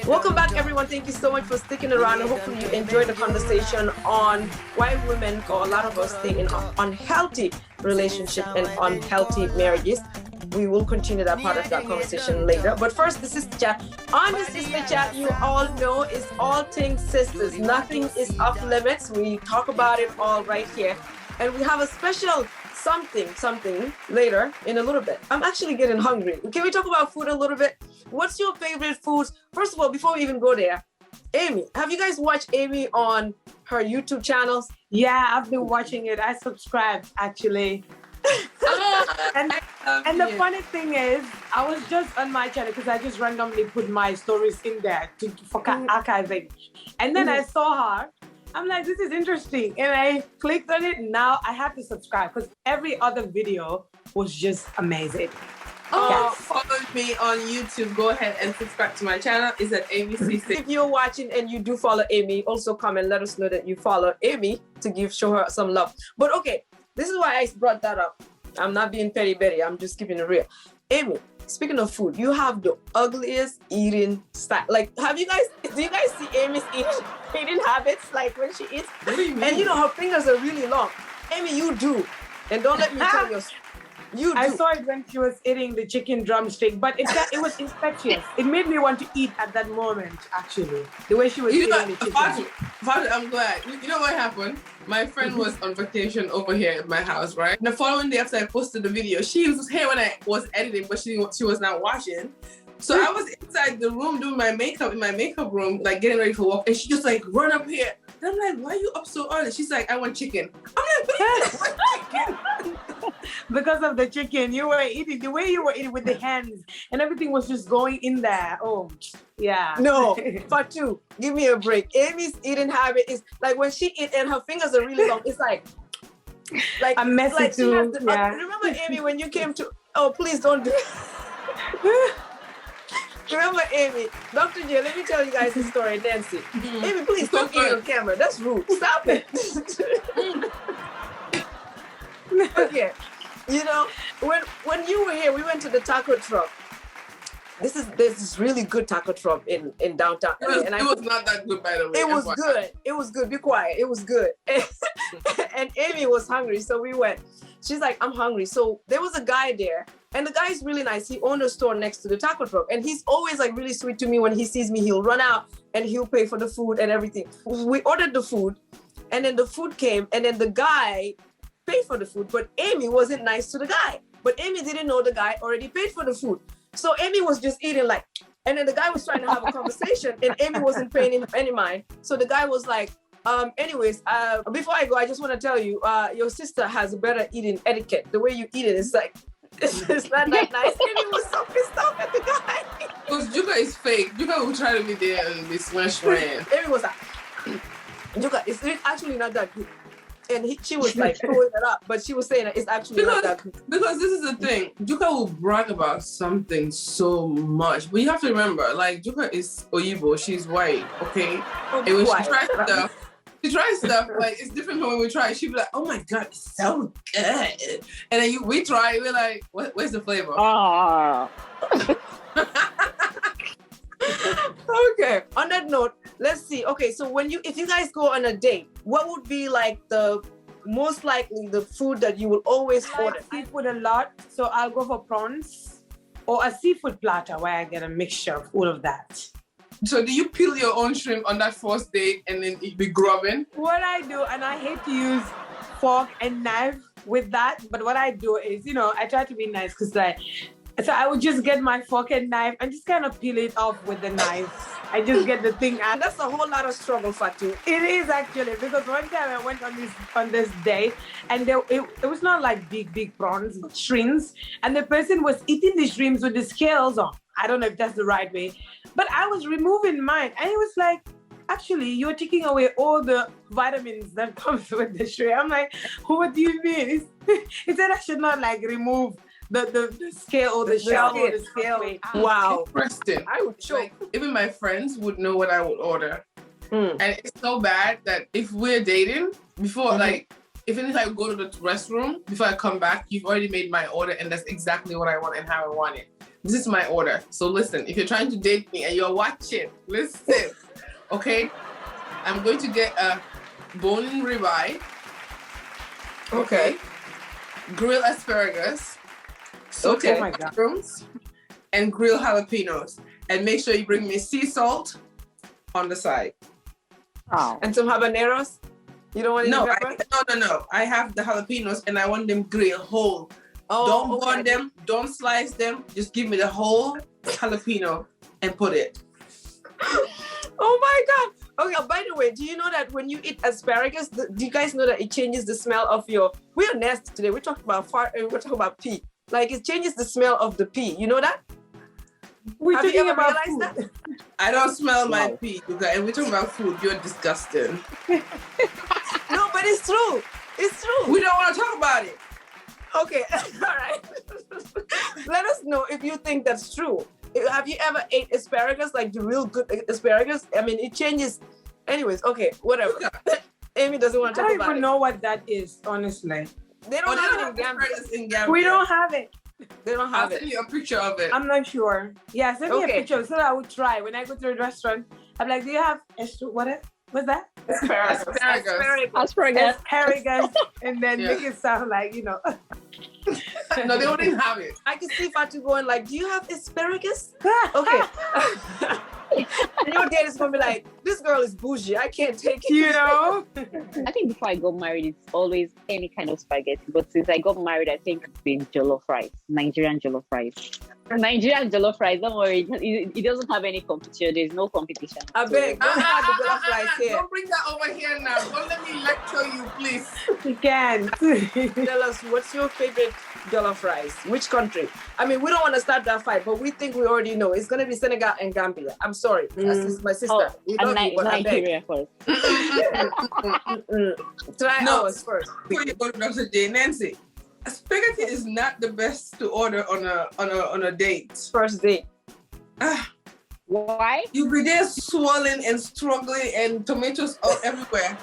Welcome back, everyone. Thank you so much for sticking around, and hopefully you enjoyed the conversation on why women, or a lot of us, stay in unhealthy relationships and unhealthy marriages. We will continue that part of that conversation later. But first, the sister chat. On the sister chat, you all know, is all things sisters. Nothing is off limits. We talk about it all right here. And we have a special something later in a little bit. I'm actually getting hungry. Can we talk about food a little bit? What's your favorite foods? First of all, before we even go there, Amy, have you guys watched Amy on her YouTube channels? Yeah, I've been watching it. I subscribed, actually. and the funny thing is, I was just on my channel because I just randomly put my stories in there for archiving. And then I saw her. I'm like, this is interesting. And I clicked on it. Now I have to subscribe because every other video was just amazing. Follow me on YouTube. Go ahead and subscribe to my channel. It's at AMyCC. If you're watching and you do follow Amy, also come and let us know that you follow Amy to show her some love. But okay, this is why I brought that up. I'm not being petty Betty. I'm just keeping it real. Amy, speaking of food, you have the ugliest eating style. Like, do you guys see Amy's eating habits? Like when she eats, what do you mean? And her fingers are really long. Amy, you do. And don't let me tell you. You do. I saw it when she was eating the chicken drumstick, but it was infectious. It made me want to eat at that moment, actually. The way she was eating the chicken. Father, I'm glad. You know what happened? My friend was on vacation over here at my house, right? The following day after I posted the video, she was here when I was editing, but she was not watching. So I was inside the room doing my makeup in my makeup room, like getting ready for work, and she just like run up here. And I'm like, why are you up so early? She's like, I want chicken. I'm like, what chicken? Because of the chicken, you were eating the way you were eating with the hands, and everything was just going in there. Oh, yeah. No, Fatu, give me a break. Amy's eating habit is like when she eats and her fingers are really long. It's like I'm messy like too. Remember, Amy, when you came to? Oh, please don't do. Remember, Amy, Dr. J, let me tell you guys the story, Nancy. Mm-hmm. Amy, please don't eat on camera. That's rude. Stop it. Okay. When you were here, we went to the taco truck. There's this really good taco truck in downtown. It was not that good, by the way. It was good. It was good. Be quiet. It was good. And Amy was hungry, so we went. She's like, I'm hungry. So there was a guy there, and the guy is really nice. He owned a store next to the taco truck, and he's always like really sweet to me. When he sees me, he'll run out and he'll pay for the food and everything. We ordered the food, and then the food came, and then the guy paid for the food, but Amy wasn't nice to the guy. But Amy didn't know the guy already paid for the food. So Amy was just eating like, and then the guy was trying to have a conversation, and Amy wasn't paying him any mind. So the guy was like, anyways, before I go, I just want to tell you, your sister has a better eating etiquette. The way you eat it is like, it's not that nice. Amy was so pissed off at the guy. Because Juga is fake. Juga will try to be there and be smashed ran. Amy was like, Juga, it's actually not that good. And she was like throwing it up, but she was saying that it's actually not that good. Because this is the thing, Juka will brag about something so much, but you have to remember, like, Juka is Oyibo, she's white, okay? And when she tries stuff, like, it's different from when we try. She'll be like, oh my God, it's so good. And then we try, we're like, where's the flavor? Okay, on that note, let's see. Okay, so if you guys go on a date, what would be like the most likely the food that you will always order? Seafood a lot, so I'll go for prawns or a seafood platter where I get a mixture of all of that. So do you peel your own shrimp on that first date and then it be grubbing? What I do, and I hate to use fork and knife with that, but what I do is, I try to be nice because so I would just get my fork and knife and just kind of peel it off with the knife. I just get the thing out. That's a whole lot of struggle, Fatu. It is actually, because one time I went on this date, and it was not like big prawns, but shrimps, and the person was eating the shrimps with the scales on. I don't know if that's the right way, but I was removing mine, and it was like, actually, you're taking away all the vitamins that comes with the shrimp. I'm like, what do you mean? He said I should not like remove the scale or the shell or the scale. Wow. Preston, I would choke. Like, even my friends would know what I would order. And it's so bad that if we're dating, before like even if I go to the restroom, before I come back, you've already made my order and that's exactly what I want and how I want it. This is my order. So listen, if you're trying to date me and you're watching, listen, okay? I'm going to get a bone ribeye. Okay. Grilled asparagus. Sauteed mushrooms. And grilled jalapenos. And make sure you bring me sea salt on the side. Oh. And some habaneros? You don't want any pepper? No. I have the jalapenos and I want them grilled whole. Oh, don't burn them. Don't slice them. Just give me the whole jalapeno and put it. Oh my God. Okay, by the way, do you know that when you eat asparagus, do you guys know that it changes the smell of your... We're nasty today. We're talking about pea. Like it changes the smell of the pea. You know that? Have you ever realized food? that? I don't smell my pea. And we're talking about food. You're disgusting. No, but it's true. It's true. We don't want to talk about it. Okay, all right. Let us know if you think that's true. Have you ever ate asparagus, like the real good asparagus? I mean, it changes. Anyways, okay, whatever. Amy doesn't want to talk about it. I don't even know what that is, honestly. They don't have it in Gambia. We don't have it. They don't have it. I'll send you a picture of it. I'm not sure. Yeah, send me a picture so that I would try. When I go to a restaurant, I'm like, do you have what's that? Asparagus. And then make it sound like, you know. No, they wouldn't have it. I can see Fatu going like, do you have asparagus? Okay. And your dad is going to be like, this girl is bougie. I can't take it. You know? I think before I got married, it's always any kind of spaghetti. But since I got married, I think it's been jollof rice, Nigerian jollof rice. Nigerian jollof rice, don't worry. It doesn't have any competition. There's no competition. I beg. Don't have the jollof rice here. Don't bring that over here now. Don't let me lecture you, please. You can't. Tell us, what's your favorite jollof rice? Which country? I mean, we don't want to start that fight, but we think we already know. It's going to be Senegal and Gambia. I'm sorry. That's my sister. Oh, we love you, but Nigeria first. Try ours first. Before you go to Dr. J, Nancy, spaghetti is not the best to order on a date. First date. Why? You'll be there swollen and struggling and tomatoes all everywhere.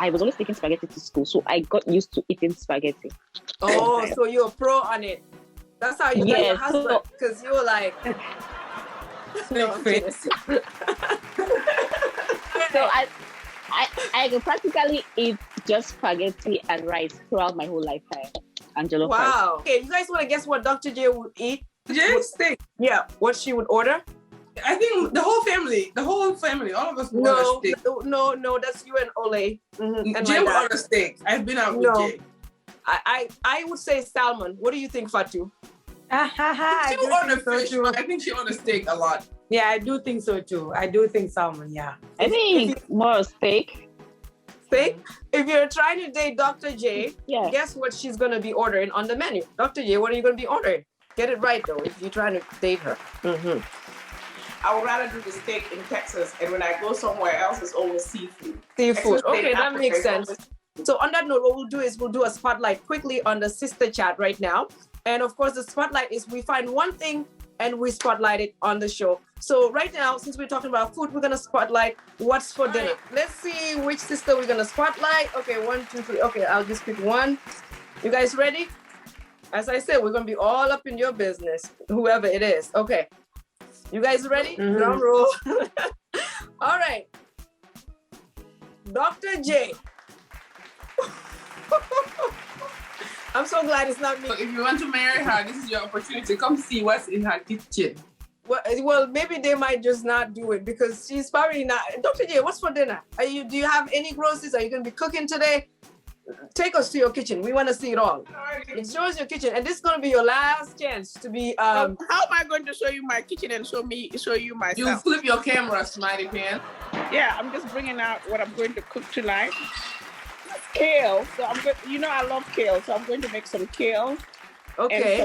I was always taking spaghetti to school, so I got used to eating spaghetti. Oh, so you're pro on it. That's how you got your husband, because you were like... So I can practically eat just spaghetti and rice throughout my whole lifetime. And jollof rice. Wow. Okay, you guys want to guess what Dr. J would eat? J steak. Yeah, what she would order? I think the whole family, all of us would order steak. No, that's you and Ole. Mm-hmm. And Jay would order steak. I've been out with Jay. I would say salmon. What do you think, Fatu? She would order fish, but I think she orders steak a lot. Yeah, I do think so too. I do think salmon, yeah. I think more steak. Steak? If you're trying to date Dr. J, yeah, guess what she's going to be ordering on the menu? Dr. J, what are you going to be ordering? Get it right, though, if you're trying to date her. Mm-hmm. I would rather do the steak in Texas, and when I go somewhere else, it's always seafood. Seafood. Okay, that makes sense. So on that note, what we'll do is we'll do a spotlight quickly on the sister chat right now. And of course, the spotlight is we find one thing and we spotlight it on the show. So right now, since we're talking about food, we're going to spotlight what's for dinner. Let's see which sister we're going to spotlight. Okay, 1, 2, 3. Okay, I'll just pick one. You guys ready? As I said, we're going to be all up in your business, whoever it is. Okay. You guys ready? Mm-hmm. Drum roll. All right. Dr. J. I'm so glad it's not me. So if you want to marry her, this is your opportunity. Come see what's in her kitchen. Well, maybe they might just not do it because she's probably not. Dr. J, what's for dinner? Do you have any groceries? Are you going to be cooking today? Take us to your kitchen. We want to see it all. It shows your kitchen, and this is going to be your last chance to be. How am I going to show you my kitchen and show you myself? You flip your camera, Smitey Pan. Yeah, I'm just bringing out what I'm going to cook tonight. Kale. So I'm good. You know I love kale, so I'm going to make some kale. Okay.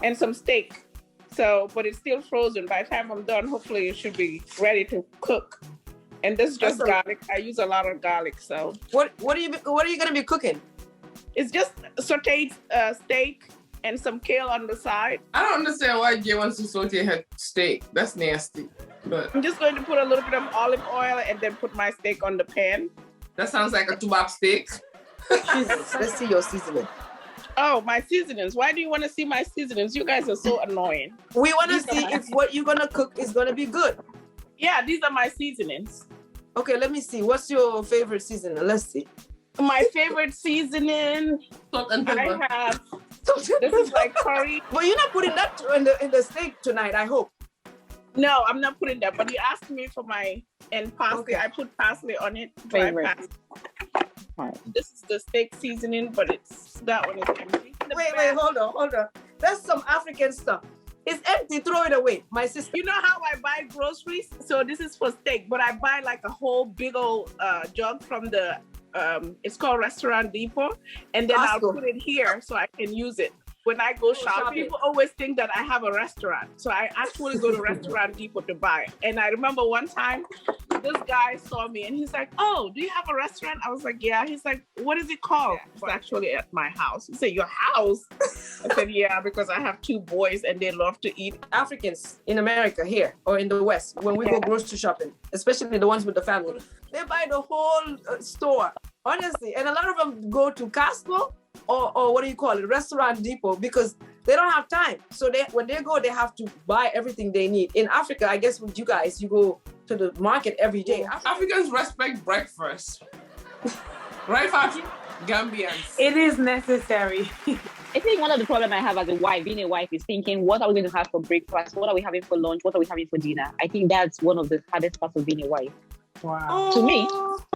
And some steak. So, but it's still frozen. By the time I'm done, hopefully it should be ready to cook. And this is just garlic. I use a lot of garlic. So what are you going to be cooking? It's just sauteed steak and some kale on the side. I don't understand why Jay wants to saute her steak. That's nasty. But I'm just going to put a little bit of olive oil and then put my steak on the pan. That sounds like a tubak steak. Let's see your seasoning. Oh, my seasonings. Why do you want to see my seasonings? You guys are so annoying. We want to see if what you're gonna cook is gonna be good. Yeah, these are my seasonings. Okay, let me see. What's your favorite seasoning? Let's see. My favorite seasoning, Salt and pepper. I have. This is like curry. But you're not putting that in the steak tonight, I hope. No, I'm not putting that. But you asked me for my parsley. Okay. I put parsley on it. Dry Favorite. parsley. This is the steak seasoning, but that one is empty. Wait, hold on. That's some African stuff. It's empty, throw it away. My sister. You know how I buy groceries? So this is for steak, but I buy like a whole big old jug from the it's called Restaurant Depot, and then I'll put it here so I can use it. When I go shopping, people always think that I have a restaurant. So I actually go to Restaurant Depot to buy. And I remember one time, this guy saw me and he's like, "Oh, do you have a restaurant?" I was like, "Yeah." He's like, "What is it called?" It's actually at my house. He said, "Your house?" I said, "Yeah, because I have 2 boys and they love to eat." Africans in America here or in the West, when we go grocery shopping, especially the ones with the family, they buy the whole store, honestly. And a lot of them go to Costco or what do you call it, Restaurant Depot, because they don't have time. So when they go, they have to buy everything they need. In Africa, I guess with you guys, you go to the market every day. Africans respect breakfast. Right, Fatu? Gambians. It is necessary. I think one of the problems I have as a wife, being a wife, is thinking, what are we going to have for breakfast? What are we having for lunch? What are we having for dinner? I think that's one of the hardest parts of being a wife. Wow. To me,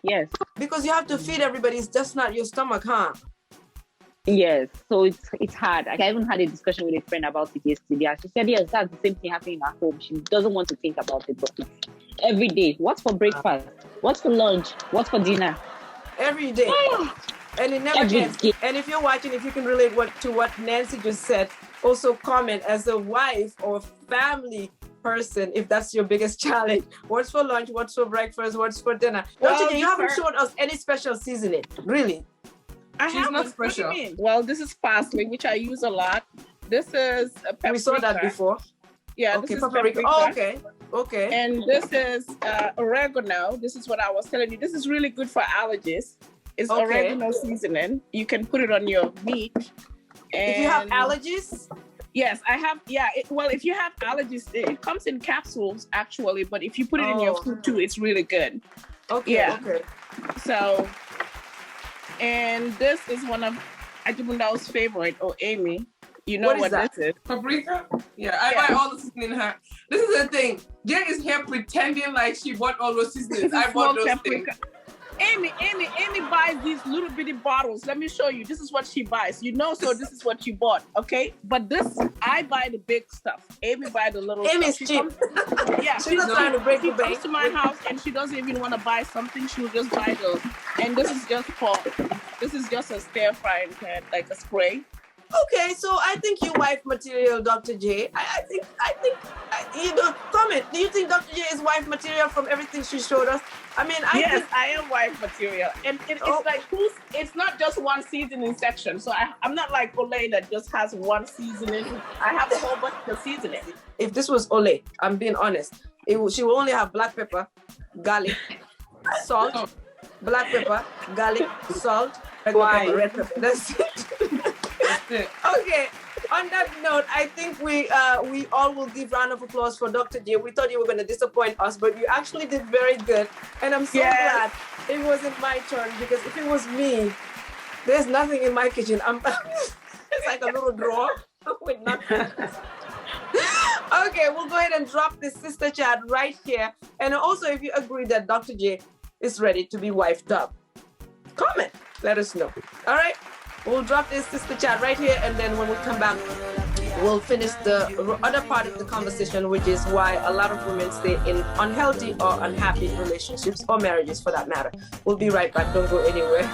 yes. Because you have to feed everybody. It's just not your stomach, huh? Yes, so it's hard. I even had a discussion with a friend about it yesterday. And she said, yes, that's the same thing happening at home. She doesn't want to think about it, but it's every day. What's for breakfast? What's for lunch? What's for dinner? Every day. And it never ends. And if you're watching, if you can relate to what Nancy just said, also comment as a wife or family person if that's your biggest challenge. What's for lunch? What's for breakfast? What's for dinner? You haven't shown us any special seasoning, really. She's not special. What do you mean? Well, this is parsley, which I use a lot. This is a paprika. We saw that before. Yeah, okay, this is paprika. Oh, okay. And this is oregano. This is what I was telling you. This is really good for allergies. It's oregano seasoning. You can put it on your meat. And if you have allergies? Yes, I have. Yeah. If you have allergies, it comes in capsules actually. But if you put it in your food too, it's really good. Okay. Yeah. Okay. So. And this is one of Ajimundao's favorite, or Amy. You know what this is? Paprika? Yeah, I buy all the seasoning in her. This is the thing. Jay is here pretending like she bought all those seasonings. I bought those things. Amy buys these little bitty bottles. Let me show you. This is what she buys. You know, so this is what you bought, okay? But this, I buy the big stuff. Amy buy the little Amy's stuff. cheap. She's not trying to break the bank. She comes to my house and she doesn't even want to buy something. She'll just buy those. And this is just a stir frying pan, like a spray. Okay, so I think you wife material, Dr. J. I think, you know, comment. Do you think Dr. J is wife material from everything she showed us? I mean, I am wife material. And it's like, it's not just one seasoning section. So I'm not like Olay that just has one seasoning. I have a whole bunch of seasoning. If this was Olay, I'm being honest, she will only have black pepper, garlic, salt, black pepper, garlic, salt, red pepper. That's it. Okay, on that note, I think we all will give round of applause for Dr. J. We thought you were going to disappoint us, but you actually did very good. And I'm so glad it wasn't my turn, because if it was me, there's nothing in my kitchen. It's like a little drawer with nothing. Okay, we'll go ahead and drop this sister chat right here. And also, if you agree that Dr. J is ready to be wifed up, comment. Let us know. All right? We'll drop this sister chat right here, and then when we come back, we'll finish the other part of the conversation, which is why a lot of women stay in unhealthy or unhappy relationships, or marriages for that matter. We'll be right back. Don't go anywhere.